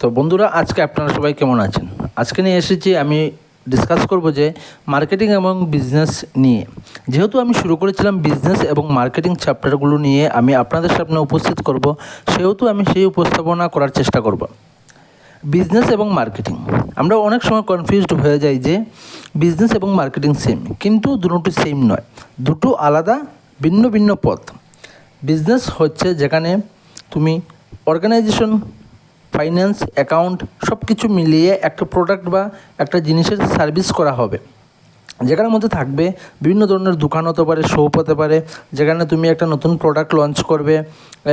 তো বন্ধুরা, আজকে আপনারা সবাই কেমন আছেন? আজকে নিয়ে এসেছি আমি ডিসকাস করব যে মার্কেটিং এবং বিজনেস নিয়ে। যেহেতু আমি শুরু করেছিলাম বিজনেস এবং মার্কেটিং চ্যাপ্টারগুলো নিয়ে আমি আপনাদের সামনে উপস্থিত করব, সেহেতু আমি সেই উপস্থাপনা করার চেষ্টা করব। বিজনেস এবং মার্কেটিং, আমরা অনেক সময় কনফিউজড হয়ে যাই যে বিজনেস এবং মার্কেটিং সেম, কিন্তু দুটো সেম নয়, দুটো আলাদা ভিন্ন ভিন্ন পথ। বিজনেস হচ্ছে যেখানে তুমি অর্গানাইজেশন, ফাইন্যান্স, অ্যাকাউন্ট সব কিছু মিলিয়ে একটা প্রোডাক্ট বা একটা জিনিসের সার্ভিস করা হবে, যেখানের মধ্যে থাকবে বিভিন্ন ধরনের দোকান হতে পারে, শপ হতে পারে, যেখানে তুমি একটা নতুন প্রোডাক্ট লঞ্চ করবে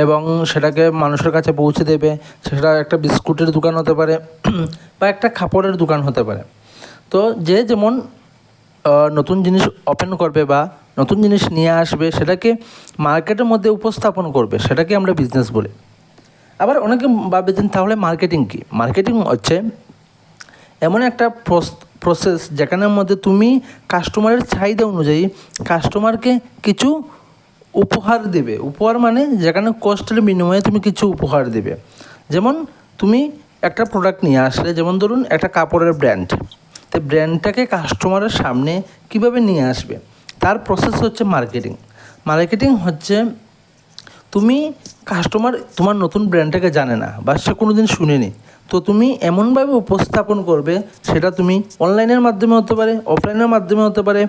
এবং সেটাকে মানুষের কাছে পৌঁছে দেবে। সেটা একটা বিস্কুটের দোকান হতে পারে বা একটা কাপড়ের দোকান হতে পারে। তো যে যেমন নতুন জিনিস ওপেন করবে বা নতুন জিনিস নিয়ে আসবে, সেটাকে মার্কেটের মধ্যে উপস্থাপন করবে, সেটাকে আমরা বিজনেস বলি। আবার অনেকে ভাবছেন তাহলে মার্কেটিং কী? মার্কেটিং হচ্ছে এমন একটা প্রসেস যেখানের মধ্যে তুমি কাস্টমারের চাহিদা অনুযায়ী কাস্টমারকে কিছু উপহার দেবে। উপহার মানে যেখানে কষ্টের বিনিময়ে তুমি কিছু উপহার দেবে। যেমন তুমি একটা প্রোডাক্ট নিয়ে আসলে, যেমন ধরুন একটা কাপড়ের ব্র্যান্ড, তো ব্র্যান্ডটাকে কাস্টমারের সামনে কিভাবে নিয়ে আসবে, তার প্রসেস হচ্ছে মার্কেটিং। মার্কেটিং হচ্ছে তুমি কাস্টমার তোমার নতুন ব্র্যান্ডটাকে জানে না বা সে কোনো দিন শুনেনি, তো তুমি এমনভাবে উপস্থাপন করবে, সেটা তুমি অনলাইনের মাধ্যমে হতে পারে, অফলাইনের মাধ্যমে হতে পারে,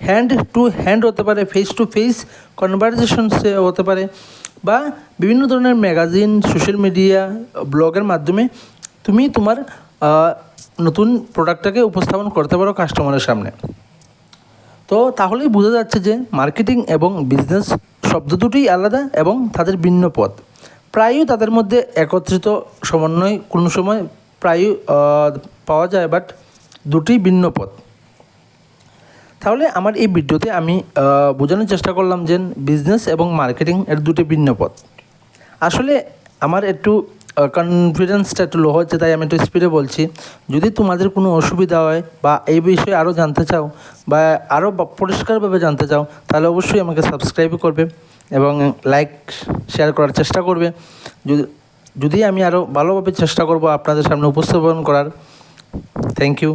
হ্যান্ড টু হ্যান্ড হতে পারে, ফেস টু ফেস কনভারসেশনসে হতে পারে, বা বিভিন্ন ধরনের ম্যাগাজিন, সোশ্যাল মিডিয়া, ব্লগের মাধ্যমে তুমি তোমার নতুন প্রোডাক্টটাকে উপস্থাপন করতে পারো কাস্টমারের সামনে। তো তাহলেই বোঝা যাচ্ছে যে মার্কেটিং এবং বিজনেস শব্দ দুটোই আলাদা এবং তাদের ভিন্ন পথ। প্রায়ই তাদের মধ্যে একত্রিত সমন্বয় কোনো সময় প্রায়ই পাওয়া যায়, বাট দুটোই ভিন্ন পথ। তাহলে আমার এই ভিডিওতে আমি বোঝানোর চেষ্টা করলাম যে বিজনেস এবং মার্কেটিং এর দুটো ভিন্ন পথ। আসলে আমার একটু কনফিডেন্সটা একটু লো হচ্ছে, তাই আমি একটু স্পিডে বলছি। যদি তোমাদের কোনো অসুবিধা হয় বা এই বিষয়ে আরও জানতে চাও বা আরও পরিষ্কারভাবে জানতে চাও, তাহলে অবশ্যই আমাকে সাবস্ক্রাইব করবে এবং লাইক শেয়ার করার চেষ্টা করবে। যদি আমি আরও ভালোভাবে চেষ্টা করব আপনাদের সামনে উপস্থাপন করার। Thank you.